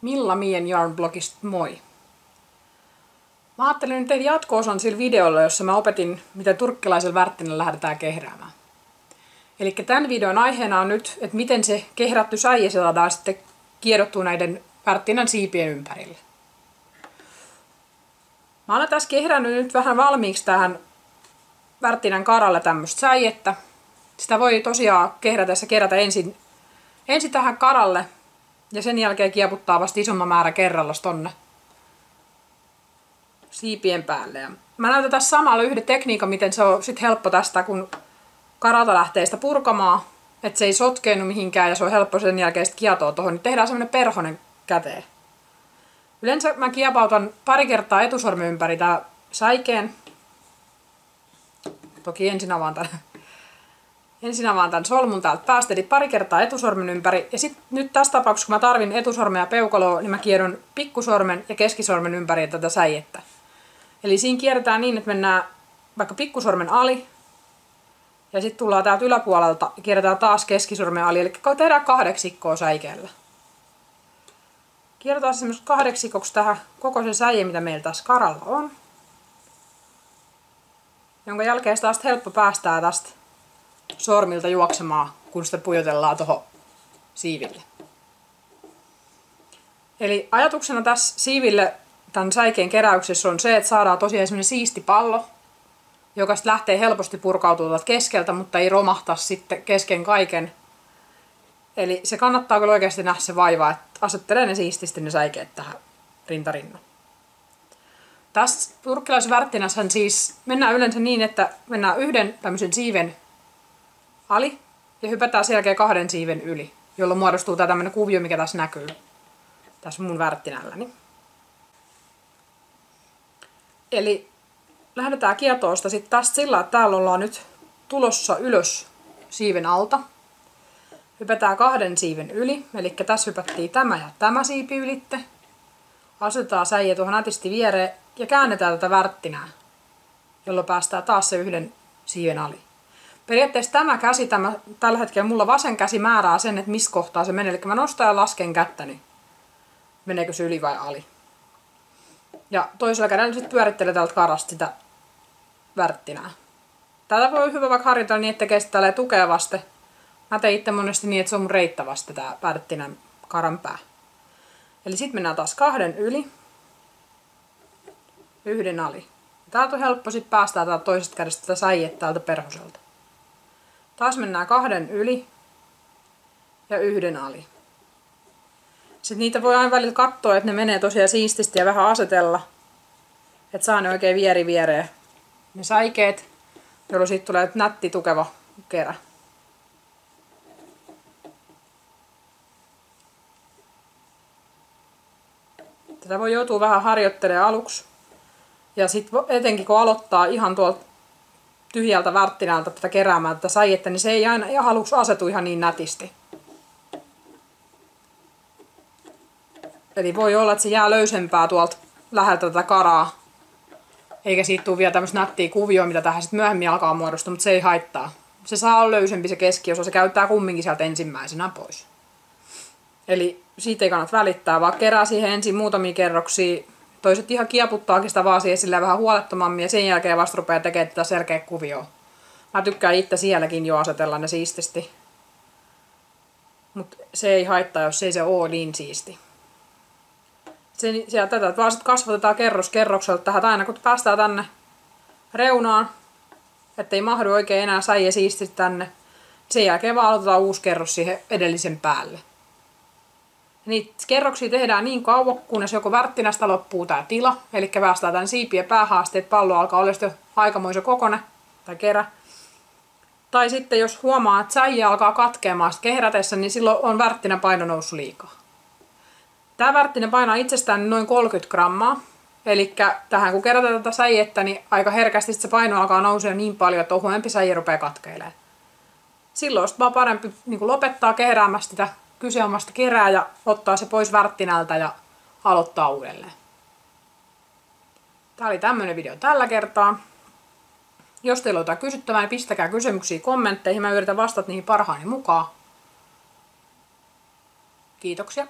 Milla Mien Yarn-blogista moi! Mä ajattelin nyt tehdä jatko-osan sillä videolla, jossa mä opetin, miten turkkilaisella värttinällä lähdetään kehräämään. Eli tämän videon aiheena on nyt, että miten se kehrätty säie saadaan sitten kiedottua näiden värttinän siipien ympärille. Mä olen tässä kehrännyt nyt vähän valmiiksi tähän värttinän karalle tämmöistä säijettä. Sitä voi tosiaan kerätä ensin tähän karalle ja sen jälkeen kieputtaa vasta isomman määrä kerrallaan tonne siipien päälle. Ja mä näytän tässä samalla yhden tekniikan, miten se on sit helppo tästä, kun karalta lähtee sitä purkamaan, että se ei sotkeennu mihinkään ja se on helppo sen jälkeen sitten kietoa tuohon, niin tehdään semmonen perhonen käteen. Yleensä mä kiepautan pari kertaa etusormen ympäri tää säikeen. Toki ensin avaan tän solmun täältä päästä, eli pari kertaa etusormen ympäri. Ja sitten nyt tässä tapauksessa, kun mä tarvin etusormen ja peukaloa, niin mä kiedon pikkusormen ja keskisormen ympäri tätä säijettä. Eli siinä kierretään niin, että mennään vaikka pikkusormen ali. Ja sitten tullaan täältä yläpuolelta ja kierretään taas keskisormen ali. Eli tehdään kahdeksikkoa säikeellä. Kierretään semmoista kahdeksikoksi tähän koko se säie, mitä meillä tässä karalla on. Jonka jälkeen sitä on helppo päästää tästä sormilta juoksemaan, kun sitä pujotellaan tuohon siiville. Eli ajatuksena tässä siiville tämän säikeen keräyksessä on se, että saadaan tosiaan semmoinen siisti pallo, joka sitten lähtee helposti purkautumaan keskeltä, mutta ei romahta sitten kesken kaiken. Eli se kannattaa kyllä oikeasti nähdä se vaiva, että asettelee ne siististi ne säikeet tähän rintarinnan. Tässä turkkilaisessa värttinässä siis mennään yleensä niin, että mennään yhden tämmöisen siiven ali ja hypätään sen jälkeen kahden siiven yli, jolloin muodostuu tämä tämmöinen kuvio, mikä tässä näkyy tässä mun värttinälläni. Eli lähdetään kietoosta sitten tästä sillä, että täällä ollaan nyt tulossa ylös siiven alta. Hypätään kahden siiven yli, eli tässä hypättiin tämä ja tämä siipi ylitte. Asetetaan säie tuohon nätisti viereen ja käännetään tätä värttinää, jolloin päästään taas se yhden siiven ali. Periaatteessa tämä käsi, tällä hetkellä mulla vasen käsi määrää sen, että missä kohtaa se menee. Eli mä nostan ja lasken kättä, niin meneekö se yli vai ali. Ja toisella kädellä sitten pyörittelee täältä karasta sitä värttinää. Tätä voi hyvä vaikka harjoitella niin, että tekee sitä tälleen tukevasti. Mä teen itse monesti niin, että se on mun reittävästi tää värttinän karan pää. Eli sitten mennään taas kahden yli. Yhden ali. Täältä on helppo sitten päästää täältä toisesta kädestä tätä säijettä täältä perhoselta. Taas mennään kahden yli ja yhden ali. Sitten niitä voi aina välillä katsoa, että ne menee tosiaan siististi ja vähän asetella. Että saa ne oikein viereen ne säikeet, jolloin siitä tulee nätti tukeva kerä. Tätä voi joutua vähän harjoittelemaan aluksi. Ja sitten etenkin kun aloittaa ihan tuolta tyhjältä värttinältä tätä keräämään tätä säijettä, niin se ei aina aluksi asetu ihan niin nätisti. Eli voi olla, että se jää löysempää tuolta läheltä tätä karaa. Eikä siitä tule vielä tämmöistä nättiä kuvioa, mitä tähän sitten myöhemmin alkaa muodostua, mutta se ei haittaa. Se saa olla löysempi se keskiosa, se käyttää kumminkin sieltä ensimmäisenä pois. Eli siitä ei kannata välittää, vaan kerää siihen ensin muutamia kerroksia. Toiset ihan kieputtaakin sitä vaan siihen vähän huolettomammin ja sen jälkeen vasta rupeaa tekemään tätä selkeä kuvioa. Mä tykkään itse sielläkin jo asetella ne siististi. Mutta se ei haittaa, jos ei se ole niin siisti. Tätä vaan sitten kasvatetaan kerros kerrokselta tähän aina kun päästään tänne reunaan, ettei mahdu oikein enää säie siististi tänne. Sen jälkeen vaan aloitetaan uusi kerros siihen edellisen päälle. Niitä kerroksia tehdään niin kauan, kunnes joko värttinästä loppuu tää tila, eli päästään tämän siipien päähaasteet, pallo alkaa olla jo aikamoisen kokoinen tai kerä. Tai sitten jos huomaa, että säie alkaa katkeamaan kehrätessä, niin silloin on värttinän paino noussut liikaa. Tämä värttinen painaa itsestään noin 30 grammaa, eli tähän kun kerätään tätä säijettä, niin aika herkästi se paino alkaa nousea niin paljon, että ohuempi säie rupeaa katkeilemaan. Silloin on vaan parempi niin lopettaa kehräämästä sitä kyseomasta kerää ja ottaa se pois värttinältä ja aloittaa uudelleen. Tämä oli tämmöinen video tällä kertaa. Jos teillä on jotain kysyttävää, niin pistäkää kysymyksiä kommentteihin. Mä yritän vastata niihin parhaani mukaan. Kiitoksia.